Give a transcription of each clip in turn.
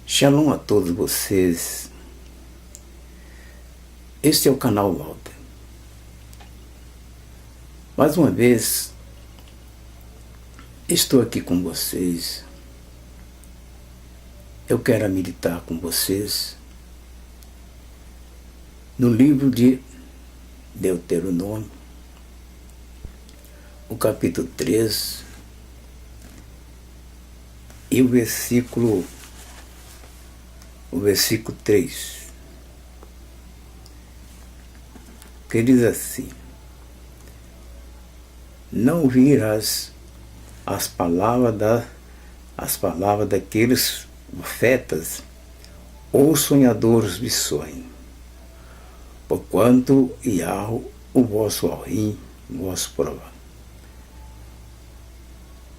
Shalom a todos vocês. Este é o canal Walter. Mais uma vez, estou aqui com vocês. Eu quero meditar com vocês no livro de Deuteronômio, o capítulo 3 e o versículo 3, que diz assim: não ouvirás as palavras daqueles profetas ou sonhadores de sonho, porquanto Yahweh, o vosso Elohim, vos prova,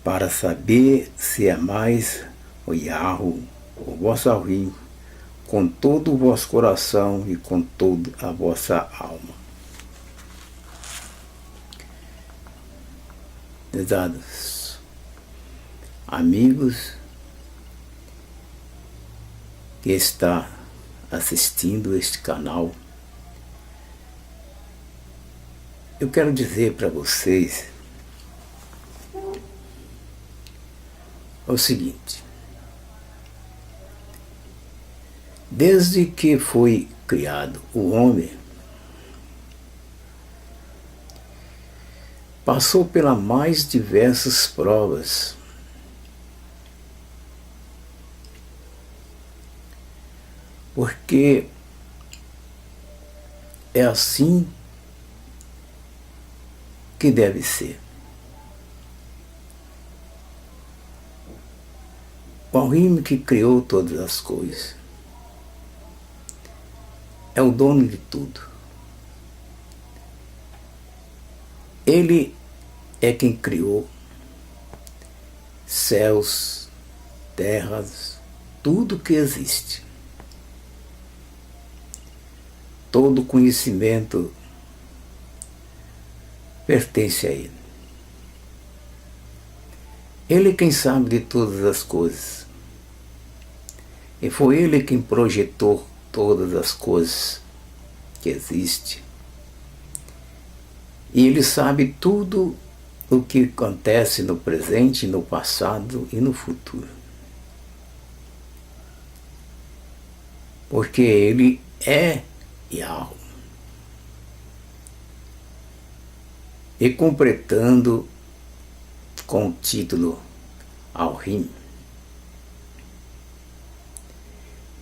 para saber se amais o Yahweh, o vosso Elohim, com todo o vosso coração e com toda a vossa alma. Prezados amigos que está assistindo este canal, eu quero dizer para vocês o seguinte: desde que foi criado o homem, passou pelas mais diversas provas, porque é assim que deve ser. O Elohim que criou todas as coisas é o dono de tudo. Ele é quem criou céus, terras, tudo que existe. Todo conhecimento pertence a Ele. Ele é quem sabe de todas as coisas. E foi Ele quem projetou todas as coisas que existem. E Ele sabe tudo o que acontece no presente, no passado e no futuro. Porque Ele é Yahweh. E completando com o título Elohim.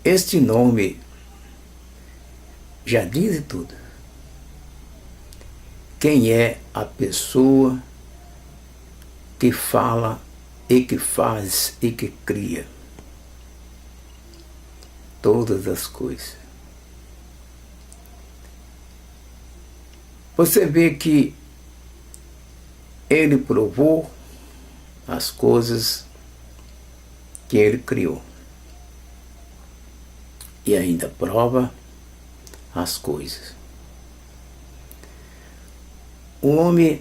Este nome já diz tudo. Quem é a pessoa que fala e que faz e que cria todas as coisas. Você vê que Ele provou as coisas que Ele criou. E ainda prova as coisas. O homem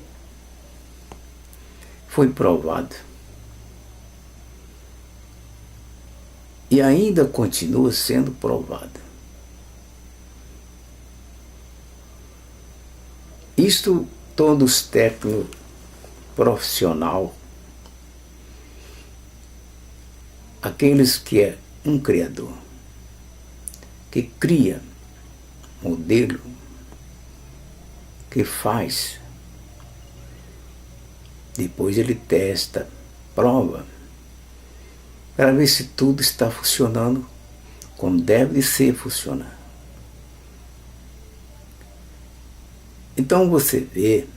foi provado. E ainda continua sendo provado. Isto todos os técnicos profissionais, aqueles que é um criador, que cria modelo, que faz, depois ele testa, prova, para ver se tudo está funcionando como deve ser funcionar. Então você vê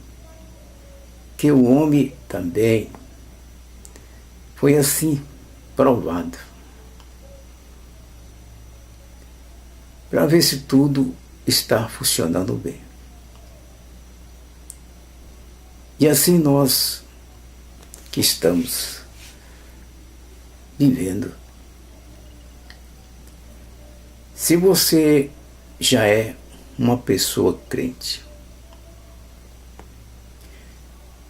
que o homem também foi assim provado, para ver se tudo está funcionando bem. E assim nós que estamos vivendo. Se você já é uma pessoa crente,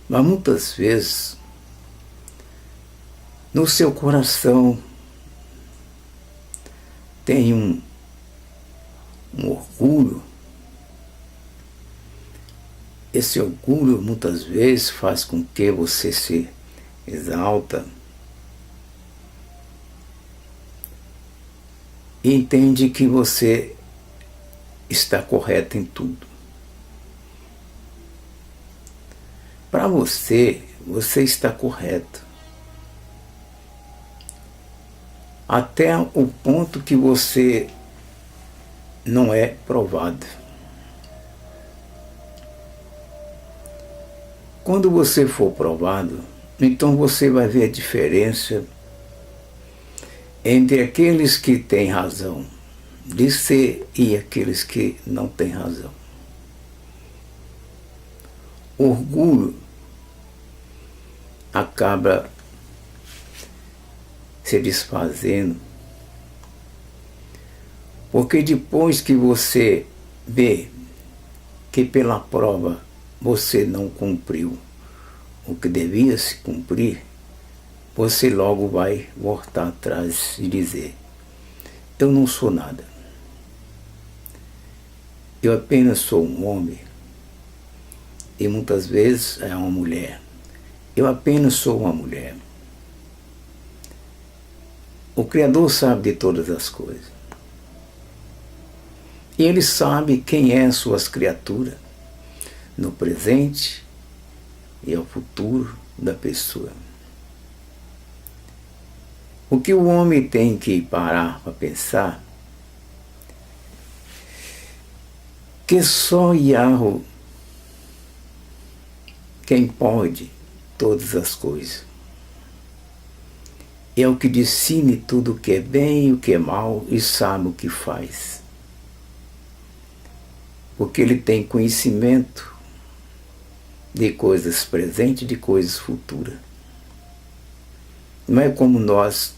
mas muitas vezes No seu coração tem um orgulho. Esse orgulho muitas vezes faz com que você se exalta e entende que você está correto em tudo. Para você, você está correto. Até o ponto que você não é provado. Quando você for provado, então você vai ver a diferença entre aqueles que têm razão de ser e aqueles que não têm razão. Orgulho acaba se desfazendo, porque depois que você vê que pela prova você não cumpriu o que devia se cumprir, você logo vai voltar atrás e dizer: eu não sou nada. Eu apenas sou um homem. E muitas vezes é uma mulher. Eu apenas sou uma mulher. O Criador sabe de todas as coisas. E Ele sabe quem é suas criaturas, no presente e ao futuro da pessoa. O que o homem tem que parar para pensar, que só Yahweh quem pode todas as coisas. É o que discerne tudo o que é bem e o que é mal e sabe o que faz. Porque Ele tem conhecimento de coisas presentes e de coisas futuras. Não é como nós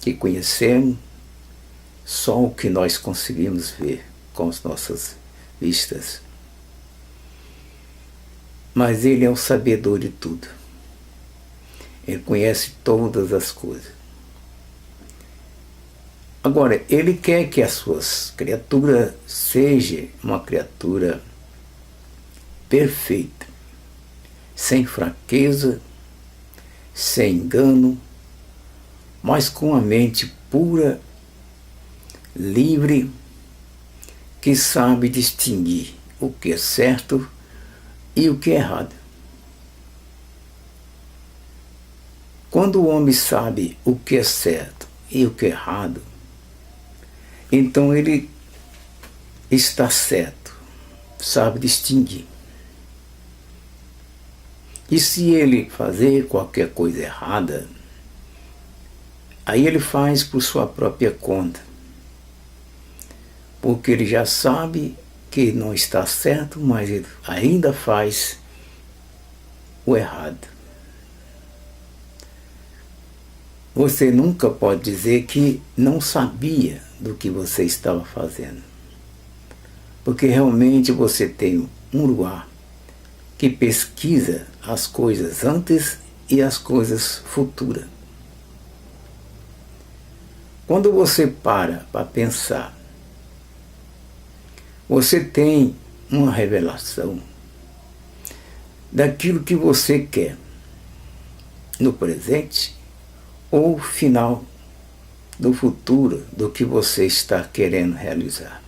que conhecemos só o que nós conseguimos ver com as nossas vistas. Mas Ele é o sabedor de tudo. Ele conhece todas as coisas. Agora, Ele quer que as suas criaturas sejam uma criatura perfeita, sem fraqueza, sem engano, mas com a mente pura, livre, que sabe distinguir o que é certo e o que é errado. Quando o homem sabe o que é certo e o que é errado, então ele está certo, sabe distinguir. E se ele fazer qualquer coisa errada, aí ele faz por sua própria conta, porque ele já sabe que não está certo, mas ele ainda faz o errado. Você nunca pode dizer que não sabia do que você estava fazendo, porque realmente você tem um lugar que pesquisa as coisas antes e as coisas futuras. Quando você para pensar, você tem uma revelação daquilo que você quer no presente ou final do futuro do que você está querendo realizar.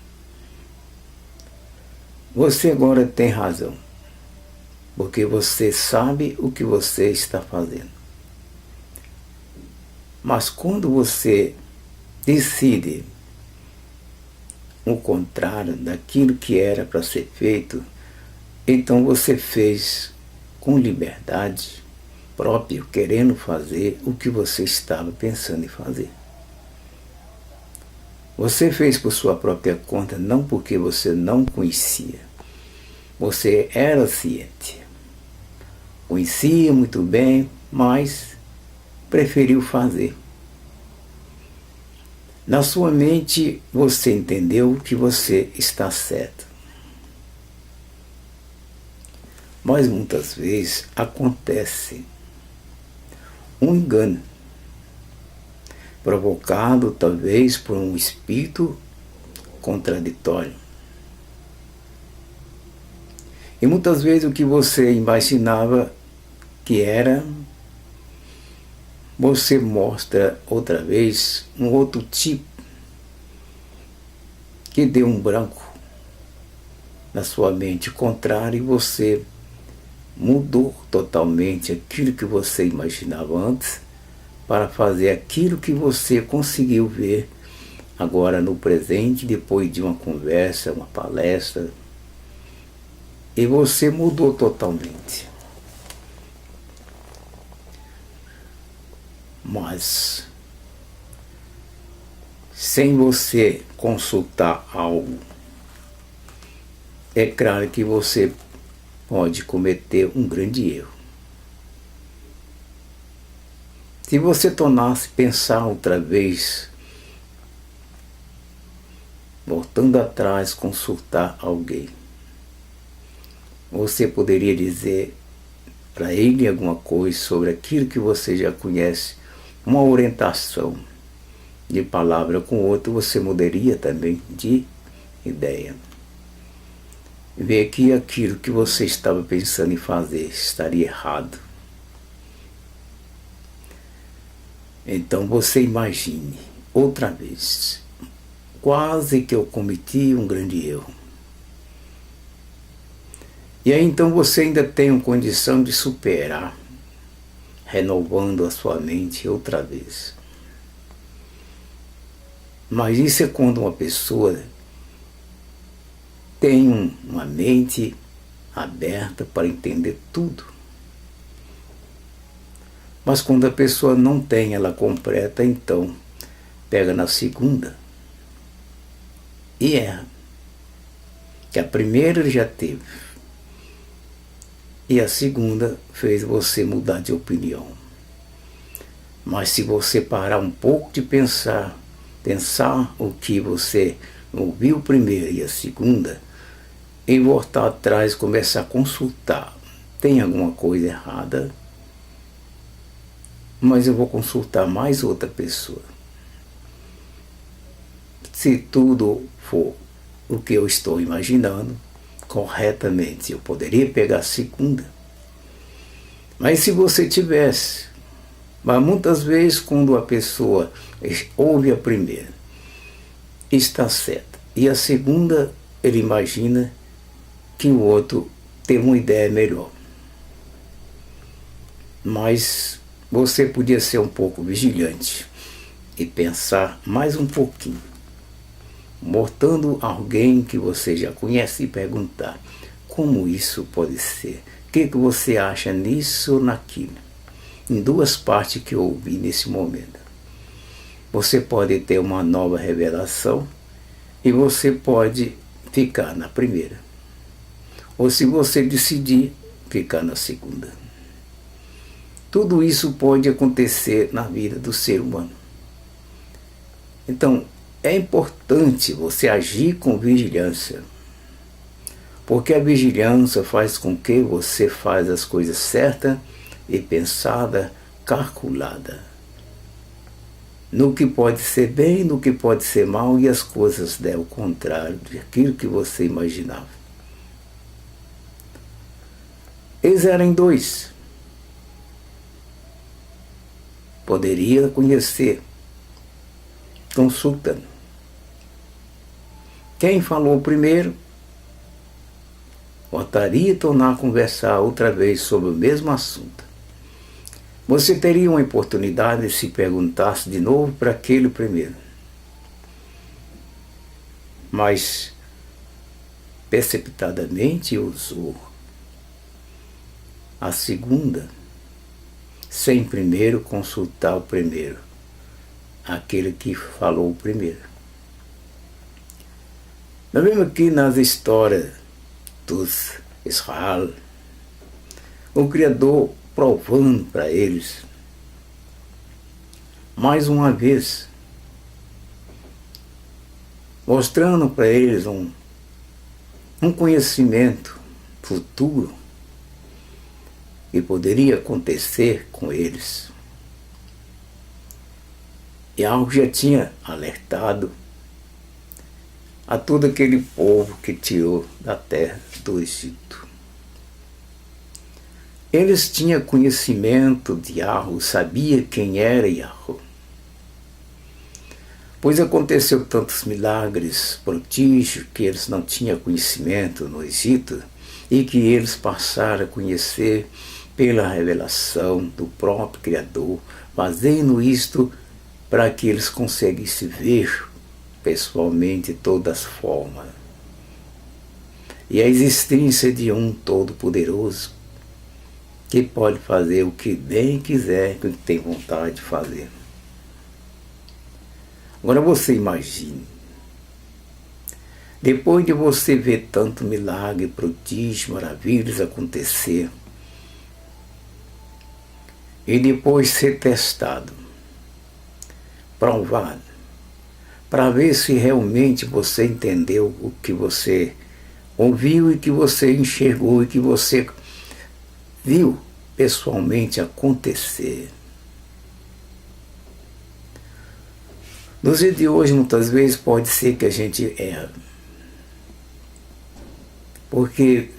Você agora tem razão, porque você sabe o que você está fazendo. Mas quando você decide o contrário daquilo que era para ser feito, então você fez com liberdade própria, querendo fazer o que você estava pensando em fazer. Você fez por sua própria conta, não porque você não conhecia. Você era ciente. Conhecia muito bem, mas preferiu fazer. Na sua mente, você entendeu que você está certo. Mas muitas vezes acontece um engano. provocado talvez por um espírito contraditório. E muitas vezes o que você imaginava que era, você mostra outra vez um outro tipo que deu um branco na sua mente contrária e você mudou totalmente aquilo que você imaginava antes para fazer aquilo que você conseguiu ver agora no presente, depois de uma conversa, uma palestra, e você mudou totalmente. Mas sem você consultar algo, é claro que você pode cometer um grande erro. Se você tornasse pensar outra vez, voltando atrás, consultar alguém, você poderia dizer para ele alguma coisa sobre aquilo que você já conhece, uma orientação de palavra com outro, você mudaria também de ideia. Ver que aquilo que você estava pensando em fazer estaria errado. Então você imagine outra vez, quase que eu cometi um grande erro. E aí então você ainda tem uma condição de superar, renovando a sua mente outra vez. Mas isso é quando uma pessoa tem uma mente aberta para entender tudo. Mas quando a pessoa não tem ela completa, então pega na segunda e erra. Que a primeira ele já teve. E a segunda fez você mudar de opinião. Mas se você parar um pouco de pensar o que você ouviu primeiro e a segunda, e voltar atrás e começar a consultar. Tem alguma coisa errada? Mas eu vou consultar mais outra pessoa. Se tudo for o que eu estou imaginando, corretamente, eu poderia pegar a segunda. Mas se você tivesse, mas muitas vezes quando a pessoa ouve a primeira, está certa, e a segunda ele imagina que o outro teve uma ideia melhor. Mas você podia ser um pouco vigilante e pensar mais um pouquinho, mortando alguém que você já conhece e perguntar como isso pode ser, o que você acha nisso ou naquilo, em duas partes que eu ouvi nesse momento. Você pode ter uma nova revelação e você pode ficar na primeira. Ou se você decidir ficar na segunda. Tudo isso pode acontecer na vida do ser humano. Então, é importante você agir com vigilância. Porque a vigilância faz com que você faça as coisas certas e pensada, calculada. No que pode ser bem, no que pode ser mal, e as coisas der o contrário daquilo que você imaginava. Eles eram dois. Poderia conhecer, consultando. Quem falou primeiro, voltaria a tornar a conversar outra vez sobre o mesmo assunto. Você teria uma oportunidade de se perguntasse de novo para aquele primeiro. Mas, precipitadamente, usou a segunda, sem primeiro consultar o primeiro, aquele que falou primeiro. Nós vemos aqui nas histórias dos Israel, o Criador provando para eles, mais uma vez, mostrando para eles um conhecimento futuro que poderia acontecer com eles. E algo já tinha alertado a todo aquele povo que tirou da terra do Egito. Eles tinham conhecimento de Yahweh, sabia quem era Yahweh. Pois aconteceu tantos milagres, prodígios, que eles não tinham conhecimento no Egito e que eles passaram a conhecer pela revelação do próprio Criador, fazendo isto para que eles conseguissem ver pessoalmente todas as formas. E a existência de um Todo-Poderoso que pode fazer o que bem quiser, o que tem vontade de fazer. Agora você imagine, depois de você ver tanto milagre, prodígio, maravilhas acontecer, e depois ser testado, provado, para ver se realmente você entendeu o que você ouviu e que você enxergou e que você viu pessoalmente acontecer. Nos dias de hoje, muitas vezes, pode ser que a gente erre, porque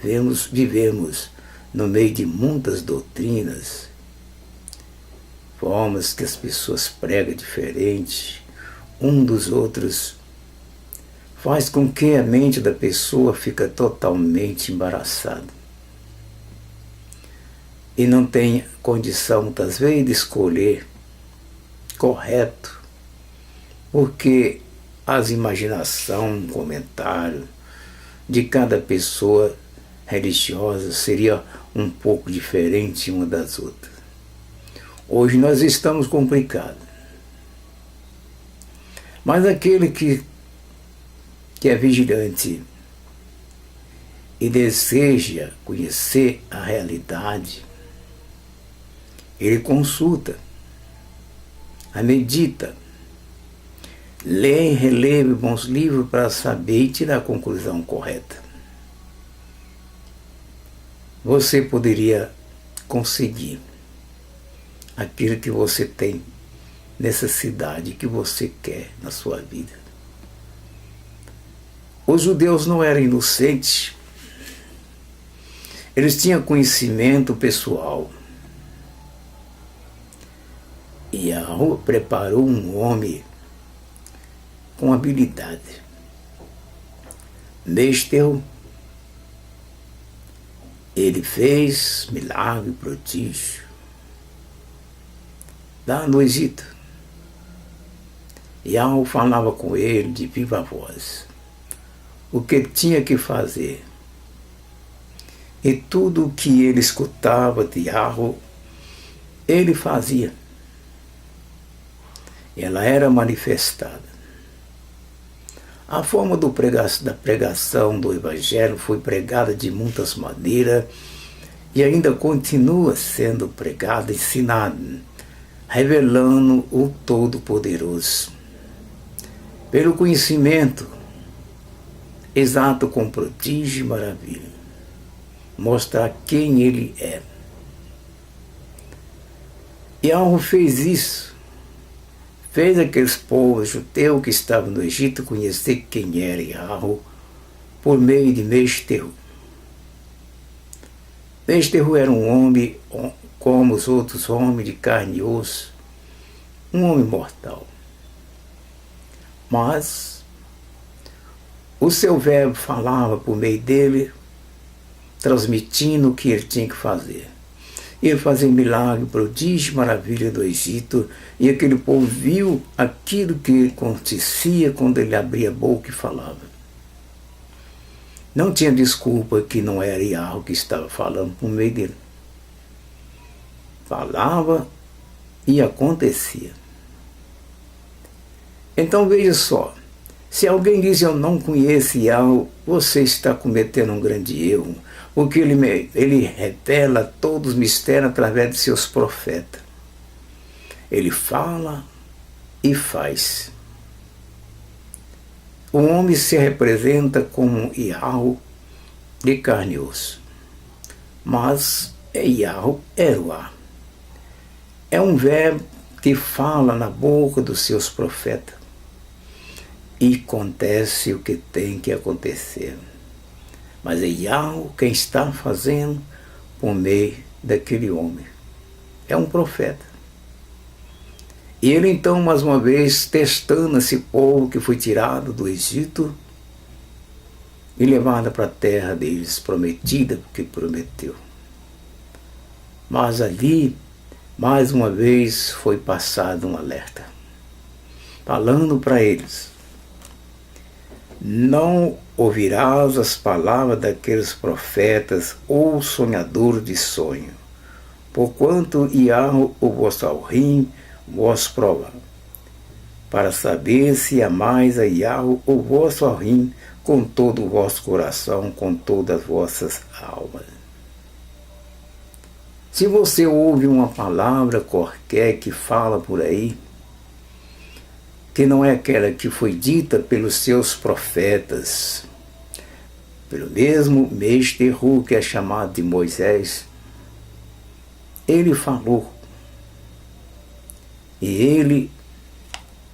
vivemos no meio de muitas doutrinas, formas que as pessoas pregam diferente, um dos outros, faz com que a mente da pessoa fica totalmente embaraçada. E não tem condição, muitas vezes, de escolher correto, porque as imaginações, comentário de cada pessoa religiosa seria um pouco diferente uma das outras. Hoje nós estamos complicados. Mas aquele que é vigilante e deseja conhecer a realidade, ele consulta, a medita, lê e relê bons livros para saber e tirar a conclusão correta. Você poderia conseguir aquilo que você tem necessidade, que você quer na sua vida. Os judeus não eram inocentes. Eles tinham conhecimento pessoal. E Yahweh preparou um homem com habilidade. Mestero, ele fez milagre, prodígio lá no Egito. Yahweh falava com ele de viva voz o que tinha que fazer. E tudo o que ele escutava de Yahweh, ele fazia. Ela era manifestada. A forma da pregação do Evangelho foi pregada de muitas maneiras e ainda continua sendo pregada, ensinada, revelando o Todo-Poderoso. Pelo conhecimento exato com prodígio e maravilha, mostrar quem ele é. E Yahweh fez isso. Fez aqueles povos judeus que estavam no Egito conhecer quem era Yahweh por meio de Mestero. Mestero era um homem como os outros homens de carne e osso, um homem mortal. Mas o seu verbo falava por meio dele, transmitindo o que ele tinha que fazer. Ele fazia milagre, prodígio, maravilha do Egito, e aquele povo viu aquilo que acontecia quando ele abria a boca e falava. Não tinha desculpa que não era Yahweh que estava falando por meio dele. Falava e acontecia. Então veja só, se alguém diz eu não conheço Yahweh, você está cometendo um grande erro, porque ele revela todos os mistérios através de seus profetas. Ele fala e faz. O homem se representa como Yahweh de carne e osso, mas Yahweh Eruá. É um verbo que fala na boca dos seus profetas. E acontece o que tem que acontecer. Mas é Yahweh quem está fazendo por meio daquele homem. É um profeta. E ele então, mais uma vez, testando esse povo que foi tirado do Egito e levado para a terra deles, prometida, porque prometeu. Mas ali, mais uma vez, foi passado um alerta, falando para eles: não ouvirás as palavras daqueles profetas ou sonhadores de sonho, porquanto Yahweh, o vosso Elohim, vos prova, para saber se amais a Yahweh, o vosso Elohim, com todo o vosso coração, com todas as vossas almas. Se você ouve uma palavra qualquer que fala por aí, que não é aquela que foi dita pelos seus profetas, pelo mesmo Meshterru, que é chamado de Moisés, ele falou e ele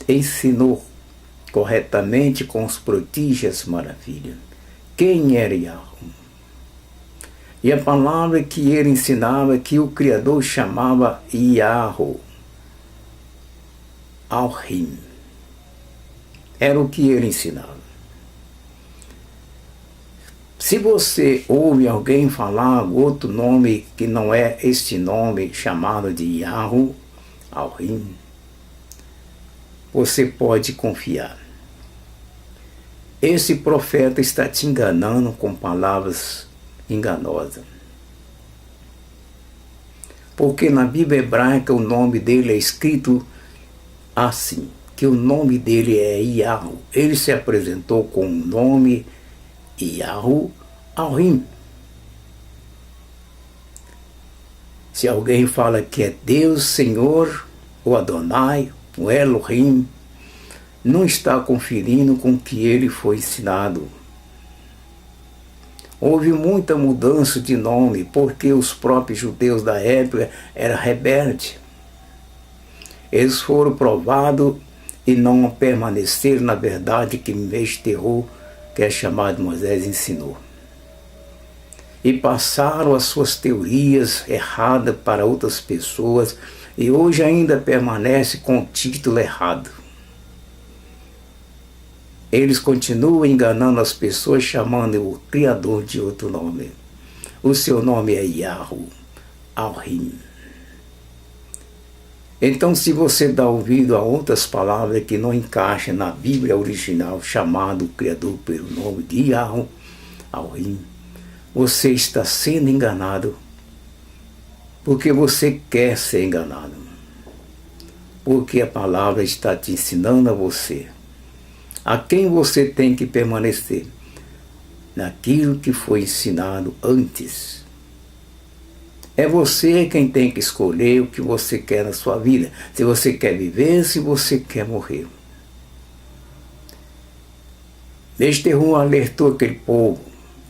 ensinou corretamente com os prodígios maravilhas quem era Yahweh. E a palavra que ele ensinava, que o Criador chamava Yahweh, Elohim, era o que ele ensinava. Se você ouve alguém falar outro nome que não é este nome chamado de Yahweh, Elohim, você pode confiar. Esse profeta está te enganando com palavras enganosas. Porque na Bíblia hebraica o nome dele é escrito assim, que o nome dele é Yahweh. Ele se apresentou com o nome Yahweh Elohim. Se alguém fala que é Deus, Senhor, o Adonai, o Elohim, não está conferindo com o que ele foi ensinado. Houve muita mudança de nome, porque os próprios judeus da época eram rebeldes. Eles foram provados e não permaneceram na verdade que Meshterru, que é chamado Moisés, ensinou. E passaram as suas teorias erradas para outras pessoas, e hoje ainda permanece com o título errado. Eles continuam enganando as pessoas, chamando o Criador de outro nome. O seu nome é Yahweh Elohim. Então, se você dá ouvido a outras palavras que não encaixam na Bíblia original, chamado o Criador pelo nome de Yahweh Elohim, você está sendo enganado, porque você quer ser enganado. Porque a palavra está te ensinando a você a quem você tem que permanecer, naquilo que foi ensinado antes. É você quem tem que escolher o que você quer na sua vida, se você quer viver, se você quer morrer. Meshterru alertou aquele povo,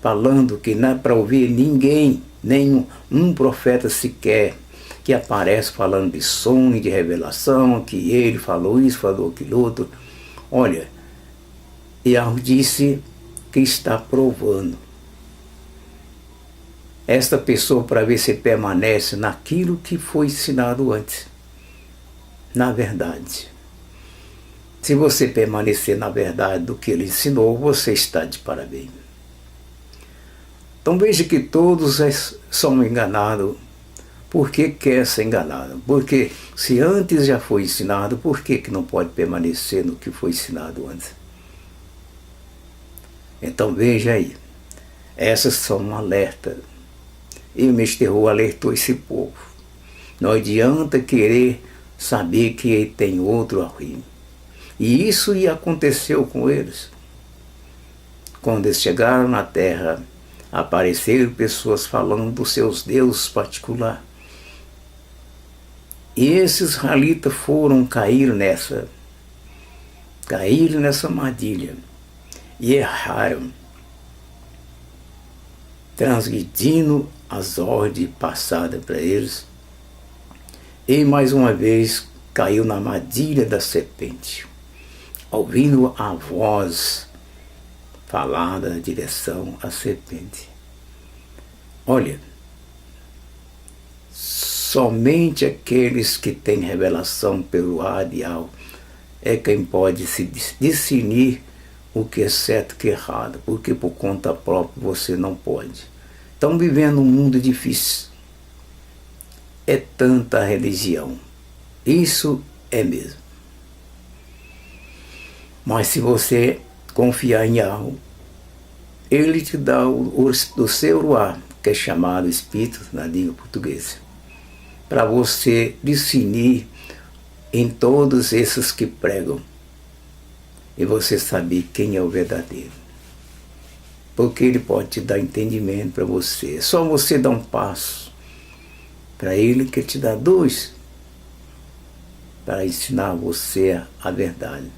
falando que não é para ouvir ninguém, nenhum profeta sequer, que aparece falando de sonho, de revelação, que ele falou isso, falou aquilo outro. Olha, Yahweh disse que está provando esta pessoa para ver se permanece naquilo que foi ensinado antes, na verdade. Se você permanecer na verdade do que ele ensinou, você está de parabéns. Então veja que todos são enganados porque quer ser enganado. Porque se antes já foi ensinado, por que não pode permanecer no que foi ensinado antes? Então veja aí, essas são um alerta. E o Meshterru alertou esse povo. Não adianta querer saber que ele tem outro Elohim. E isso aconteceu com eles. Quando eles chegaram na terra, apareceram pessoas falando dos seus deuses particulares. E esses israelitas caíram nessa armadilha. E erraram, transgredindo as ordens passadas para eles. E mais uma vez caiu na armadilha da serpente, ouvindo a voz falada na direção à serpente. Olha, somente aqueles que têm revelação pelo radial é quem pode se discernir o que é certo e o que é errado, porque por conta própria você não pode. Estamos vivendo um mundo difícil. É tanta religião. Isso é mesmo. Mas se você confiar em algo, ele te dá o seu ruá, que é chamado Espírito na língua portuguesa, para você discernir em todos esses que pregam e você saber quem é o verdadeiro. Porque ele pode te dar entendimento para você. É só você dar um passo para ele que te dá dois para ensinar você a verdade.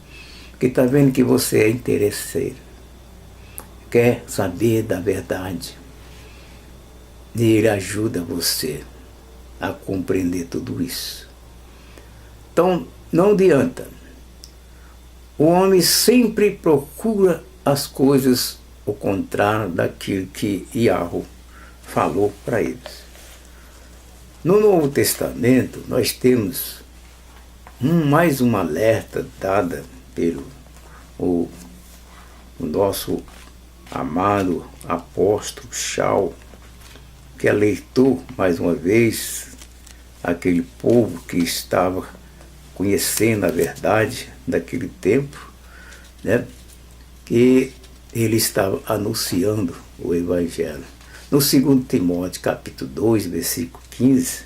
Porque está vendo que você é interesseiro, quer saber da verdade, e ele ajuda você a compreender tudo isso. Então, não adianta. O homem sempre procura as coisas ao contrário daquilo que Yahweh falou para eles. No Novo Testamento, nós temos mais um alerta dada pelo o nosso amado apóstolo Shaul, que alertou mais uma vez aquele povo que estava conhecendo a verdade daquele tempo, né, que ele estava anunciando o Evangelho. No 2 Timóteo, capítulo 2, versículo 15,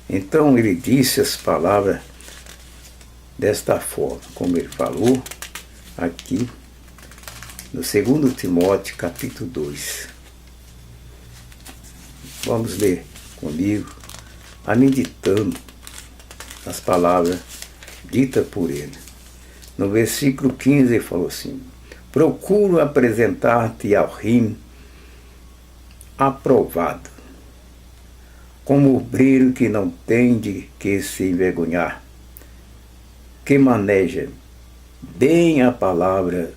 então ele disse as palavras desta forma, como ele falou aqui, no 2 Timóteo, capítulo 2. Vamos ler comigo, meditando as palavras ditas por ele. No versículo 15 ele falou assim: procuro apresentar-te ao rim aprovado, como obreiro que não tem de que se envergonhar, que maneja bem a palavra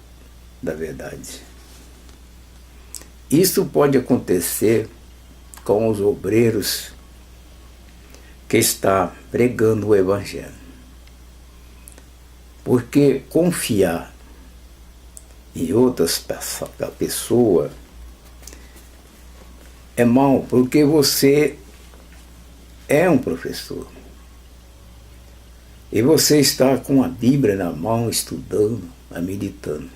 da verdade. Isso pode acontecer com os obreiros que está pregando o Evangelho. Porque confiar em outras pessoas é mal, porque você é um professor. E você está com a Bíblia na mão, estudando, meditando.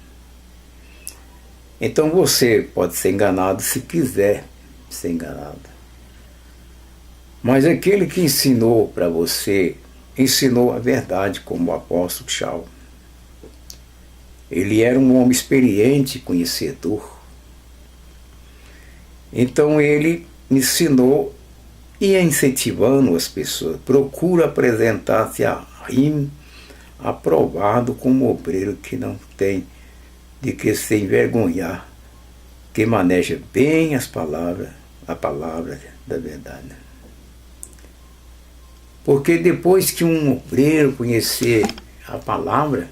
Então você pode ser enganado se quiser ser enganado. Mas aquele que ensinou para você, ensinou a verdade, como o apóstolo Shaul. Ele era um homem experiente, conhecedor. Então ele ensinou e incentivando as pessoas. Procura apresentar-se a rim aprovado como obreiro que não tem de que se envergonhar, que maneja bem a palavra da verdade. Porque depois que um obreiro conhecer a palavra,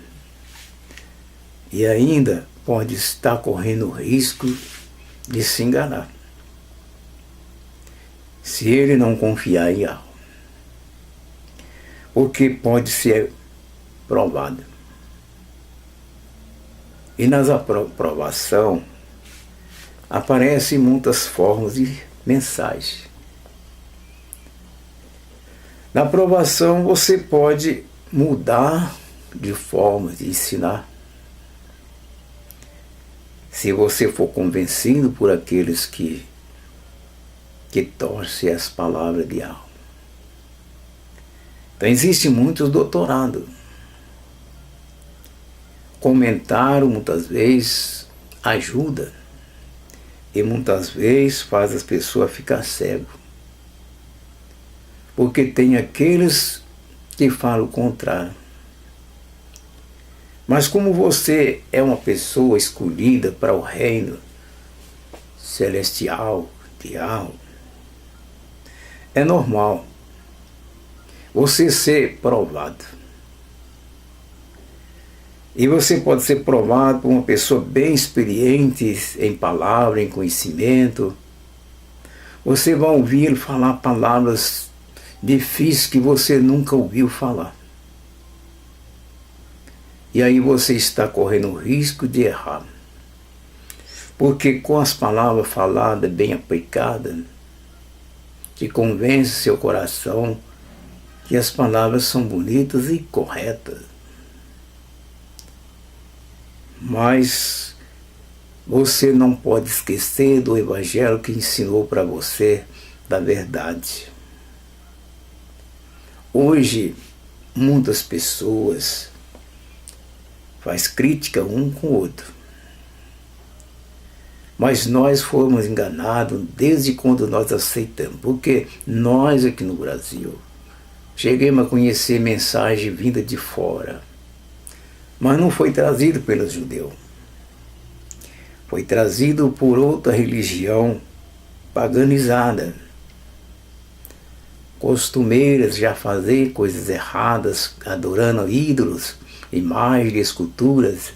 e ainda pode estar correndo o risco de se enganar, se ele não confiar em algo, porque pode ser provado. E nas aprovação aparecem muitas formas de mensagem. Na aprovação você pode mudar de forma de ensinar. Se você for convencido por aqueles que torcem as palavras de alma. Então existem muitos doutorados. Comentário muitas vezes ajuda e muitas vezes faz as pessoas ficar cego. Porque tem aqueles que falam o contrário. Mas como você é uma pessoa escolhida para o reino celestial, de alma, é normal você ser provado. E você pode ser provado por uma pessoa bem experiente em palavra, em conhecimento. Você vai ouvir ele falar palavras difíceis que você nunca ouviu falar. E aí você está correndo o risco de errar. Porque com as palavras faladas, bem aplicadas, que convence seu coração que as palavras são bonitas e corretas. Mas você não pode esquecer do Evangelho que ensinou para você da verdade. Hoje, muitas pessoas fazem crítica um com o outro. Mas nós fomos enganados desde quando nós aceitamos. Porque nós aqui no Brasil chegamos a conhecer mensagem vinda de fora. Mas não foi trazido pelos judeus. Foi trazido por outra religião paganizada. Costumeiras já fazer coisas erradas, adorando ídolos, imagens, esculturas.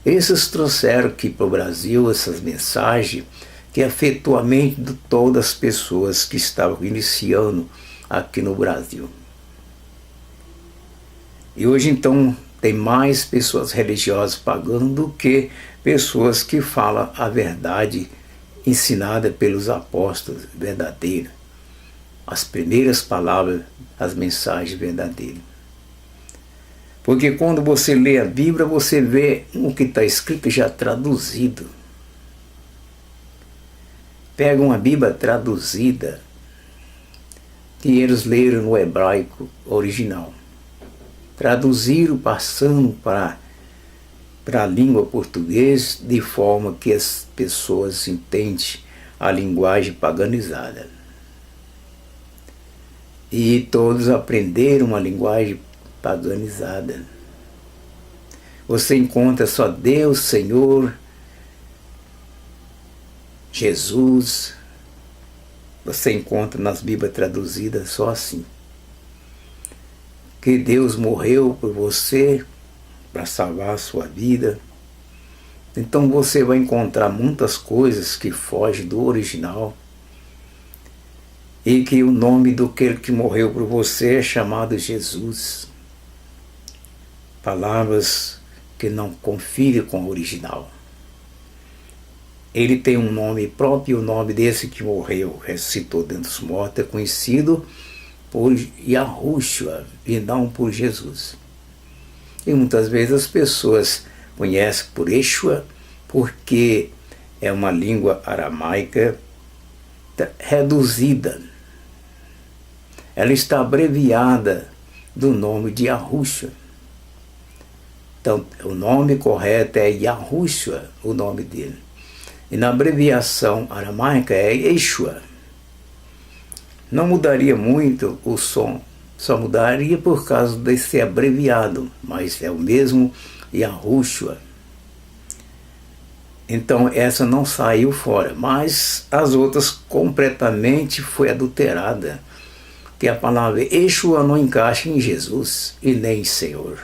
Esses trouxeram aqui para o Brasil essas mensagens que afetou a mente de todas as pessoas que estavam iniciando aqui no Brasil. E hoje então tem mais pessoas religiosas pagando do que pessoas que falam a verdade ensinada pelos apóstolos verdadeiros. As primeiras palavras, as mensagens verdadeiras. Porque quando você lê a Bíblia, você vê o que está escrito já traduzido. Pega uma Bíblia traduzida, que eles leram no hebraico original. Traduziram passando para a língua portuguesa de forma que as pessoas entendem a linguagem paganizada. E todos aprenderam a linguagem paganizada. Você encontra só Deus, Senhor, Jesus. Você encontra nas Bíblias traduzidas só assim. Que Deus morreu por você para salvar a sua vida. Então você vai encontrar muitas coisas que fogem do original. E que o nome do que morreu por você é chamado Jesus. Palavras que não confirem com o original. Ele tem um nome próprio, e o nome desse que morreu, ressuscitou dentre os mortos, é conhecido por Yahushua e não por Jesus. E muitas vezes as pessoas conhecem por Yeshua porque é uma língua aramaica reduzida. Ela está abreviada do nome de Yahushua. Então, o nome correto é Yahushua, o nome dele. E na abreviação aramaica é Yeshua. Não mudaria muito o som, só mudaria por causa de ser abreviado, mas é o mesmo Yahushua. Então essa não saiu fora, mas as outras completamente foi adulterada, que a palavra Yeshua não encaixa em Jesus e nem em Senhor.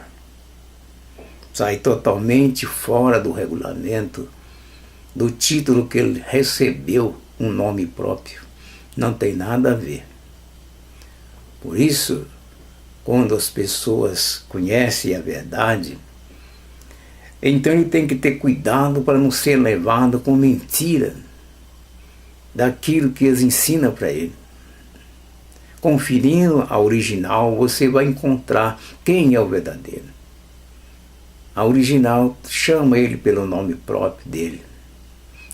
Sai totalmente fora do regulamento, do título que ele recebeu, um nome próprio. Não tem nada a ver. Por isso, quando as pessoas conhecem a verdade, então ele tem que ter cuidado para não ser levado com mentira daquilo que eles ensinam para ele. Conferindo a original, você vai encontrar quem é o verdadeiro. A original chama ele pelo nome próprio dele.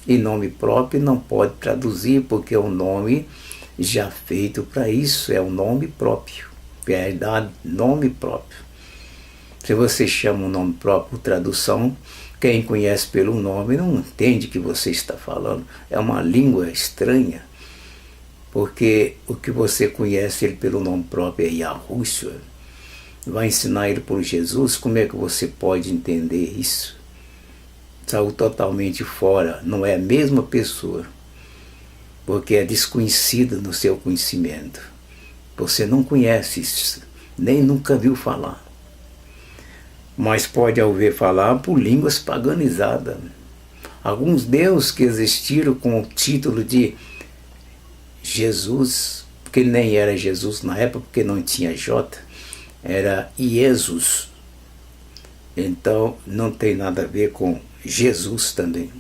E nome próprio não pode traduzir, porque é um nome já feito para isso, é um nome próprio. Verdade, nome próprio. Se você chama um nome próprio por tradução, quem conhece pelo nome não entende o que você está falando. É uma língua estranha, porque o que você conhece ele pelo nome próprio é Yahushua. Vai ensinar ele por Jesus, como é que você pode entender isso? Saiu totalmente fora, não é a mesma pessoa, porque é desconhecida no seu conhecimento. Você não conhece isso, nem nunca viu falar. Mas pode ouvir falar por línguas paganizadas. Alguns deuses que existiram com o título de Jesus, porque ele nem era Jesus na época, porque não tinha J, era Jesus. Então não tem nada a ver com Jesus também.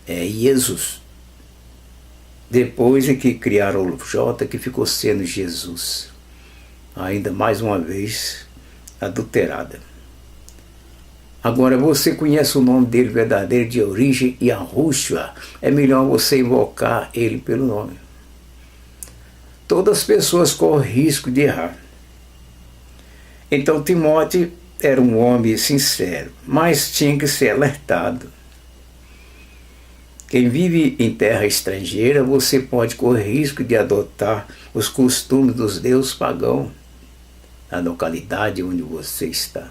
É Jesus. Depois é que criaram o J, que ficou sendo Jesus. Ainda mais uma vez adulterada. Agora você conhece o nome dele verdadeiro de origem, Yahushua. É melhor você invocar ele pelo nome. Todas as pessoas correm risco de errar. Então Timóteo era um homem sincero, mas tinha que ser alertado. Quem vive em terra estrangeira, você pode correr risco de adotar os costumes dos deuses pagãos na localidade onde você está.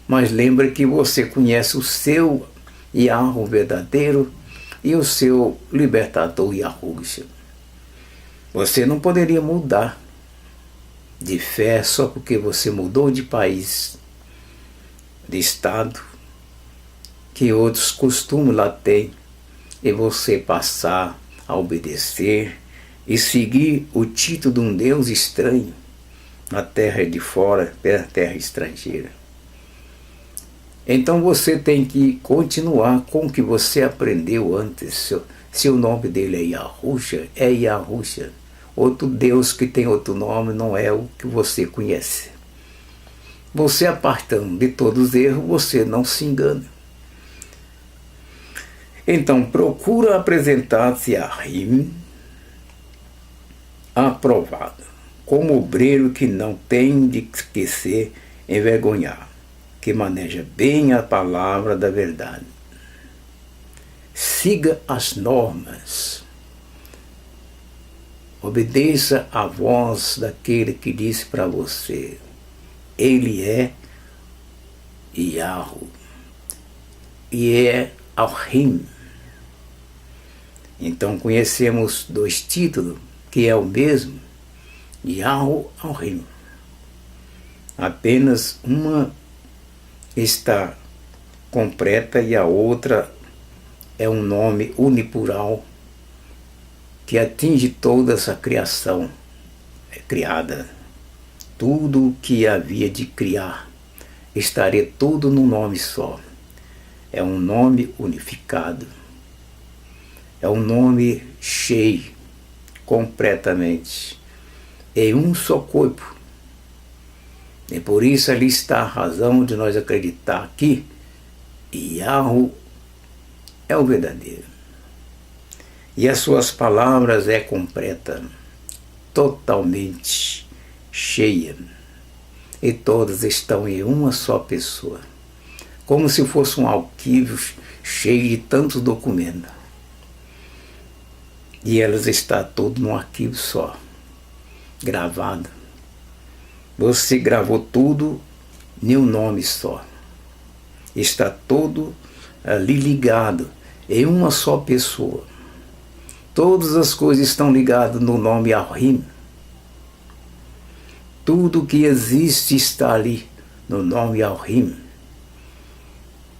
Mas lembre que você conhece o seu Yahweh verdadeiro e o seu libertador Yahushua. Você não poderia mudar de fé só porque você mudou de país, de estado, que outros costumes lá têm, e você passar a obedecer e seguir o título de um Deus estranho na terra de fora, pela terra estrangeira. Então você tem que continuar com o que você aprendeu antes. Se o nome dele é Yahushua, é Yahushua. Outro Deus que tem outro nome não é o que você conhece. Você apartando de todos os erros, você não se engana. Então procura apresentar-se a Rim aprovado, como obreiro que não tem de que se envergonhar, que maneja bem a palavra da verdade. Siga as normas. Obedeça a voz daquele que disse para você: ele é Yahweh e é Al-Rim. Então conhecemos dois títulos, que é o mesmo, Yahweh Al-Rim. Apenas uma está completa e a outra é um nome uniplural que atinge toda essa criação criada. Tudo o que havia de criar estaria tudo num nome só. É um nome unificado. É um nome cheio, completamente, em um só corpo. E por isso ali está a razão de nós acreditar que Yahweh é o verdadeiro. E as suas palavras é completa, totalmente cheia. E todas estão em uma só pessoa. Como se fosse um arquivo cheio de tantos documentos. E elas estão todas num arquivo só, gravado. Você gravou tudo em um nome só. Está todo ali ligado em uma só pessoa. Todas as coisas estão ligadas no nome Al-Rim. Tudo que existe está ali no nome Al-Rim.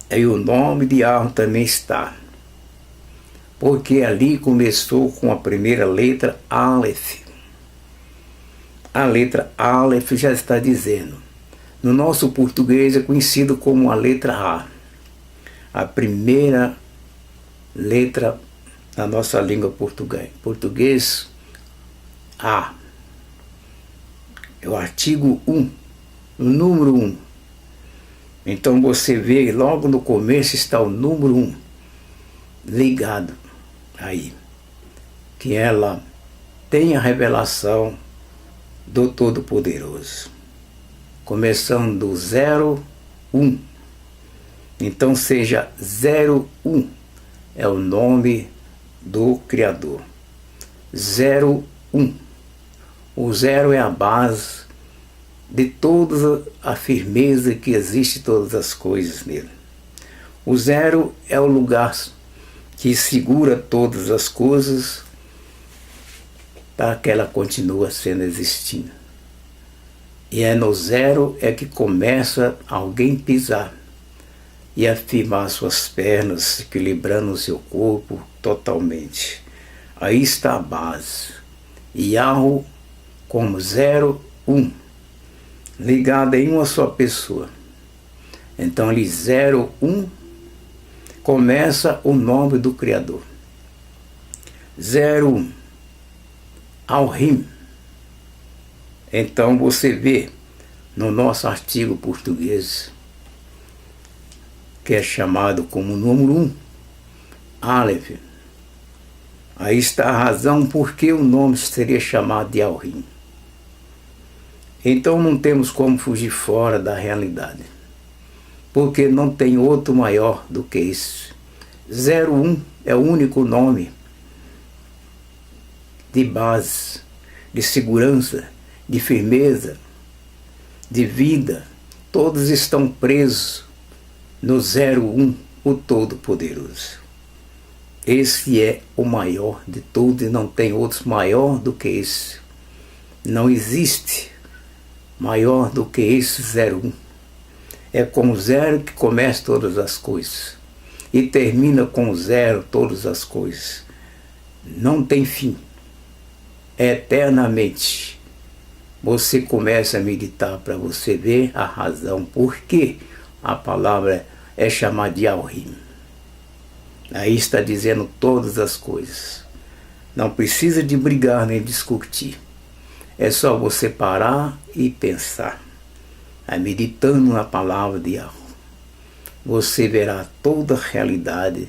E o nome de Yahweh também está. Porque ali começou com a primeira letra Aleph. A letra Aleph já está dizendo. No nosso português é conhecido como a letra A. A primeira letra na nossa língua português, A. É o artigo 1, o número 1. Então você vê, logo no começo está o número 1, ligado aí. Que ela tem a revelação do Todo-Poderoso. Começando do 0, 1. Então seja 0, 1. É o nome do Criador. 0, 1. O 0 é a base de toda a firmeza que existe em todas as coisas nele. O 0 é o lugar que segura todas as coisas para que ela continue sendo existindo. E é no zero é que começa alguém pisar e afirmar suas pernas, equilibrando o seu corpo totalmente. Aí está a base. Yahoo como 0, 1, ligada em uma só pessoa. Então ali 0, 1, começa o nome do Criador. 0, 1, Al-Him. Então você vê no nosso artigo português, que é chamado como número 1, Aleph. Aí está a razão por que o nome seria chamado de Al-Him. Então não temos como fugir fora da realidade, porque não tem outro maior do que esse. 01 é o único nome de base, de segurança, de firmeza, de vida. Todos estão presos no 01, o Todo-Poderoso. Esse é o maior de todos e não tem outro maior do que esse. Não existe maior do que esse 01. É com o 0 que começa todas as coisas e termina com o 0 todas as coisas. Não tem fim. Eternamente. Você começa a meditar para você ver a razão por que a palavra é chamada de Al-Him. Aí está dizendo todas as coisas. Não precisa de brigar nem discutir. É só você parar e pensar. Aí, meditando na palavra de Yahweh, você verá toda a realidade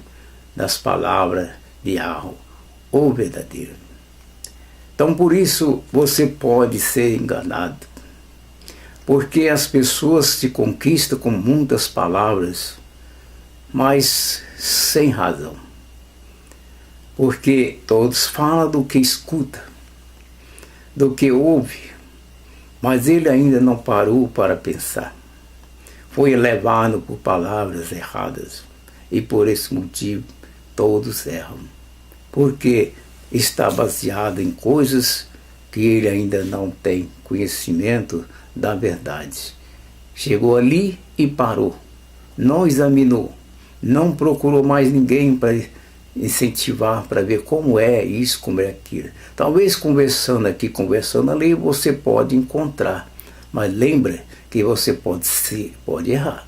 das palavras de Yahweh, o verdadeiro. Então por isso você pode ser enganado. Porque as pessoas se conquistam com muitas palavras, mas sem razão. Porque todos falam do que escuta, do que ouve, mas ele ainda não parou para pensar. Foi levado por palavras erradas e por esse motivo todos erram. Porque está baseado em coisas que ele ainda não tem conhecimento da verdade. Chegou ali e parou. Não examinou. Não procurou mais ninguém para incentivar, para ver como é isso, como é aquilo. Talvez conversando aqui, conversando ali, você pode encontrar. Mas lembra que você pode errar.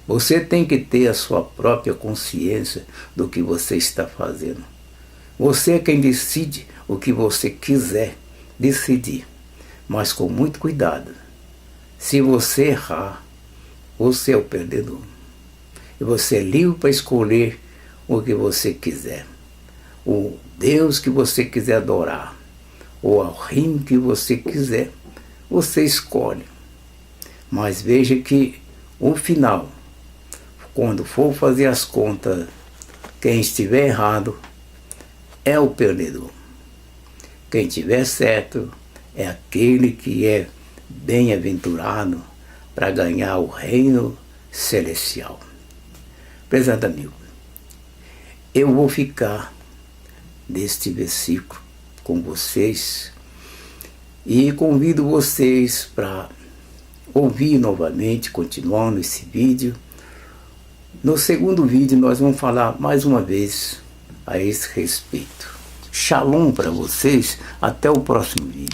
Você tem que ter a sua própria consciência do que você está fazendo. Você é quem decide o que você quiser decidir, mas com muito cuidado. Se você errar, você é o perdedor. E você é livre para escolher o que você quiser. O Deus que você quiser adorar, ou ao Al-Him que você quiser, você escolhe. Mas veja que o final, quando for fazer as contas, quem estiver errado é o perdedor. Quem estiver certo é aquele que é bem-aventurado para ganhar o reino celestial. Prezado amigo, eu vou ficar neste versículo com vocês e convido vocês para ouvir novamente, continuando esse vídeo. No segundo vídeo nós vamos falar mais uma vez a esse respeito. Shalom para vocês, até o próximo vídeo.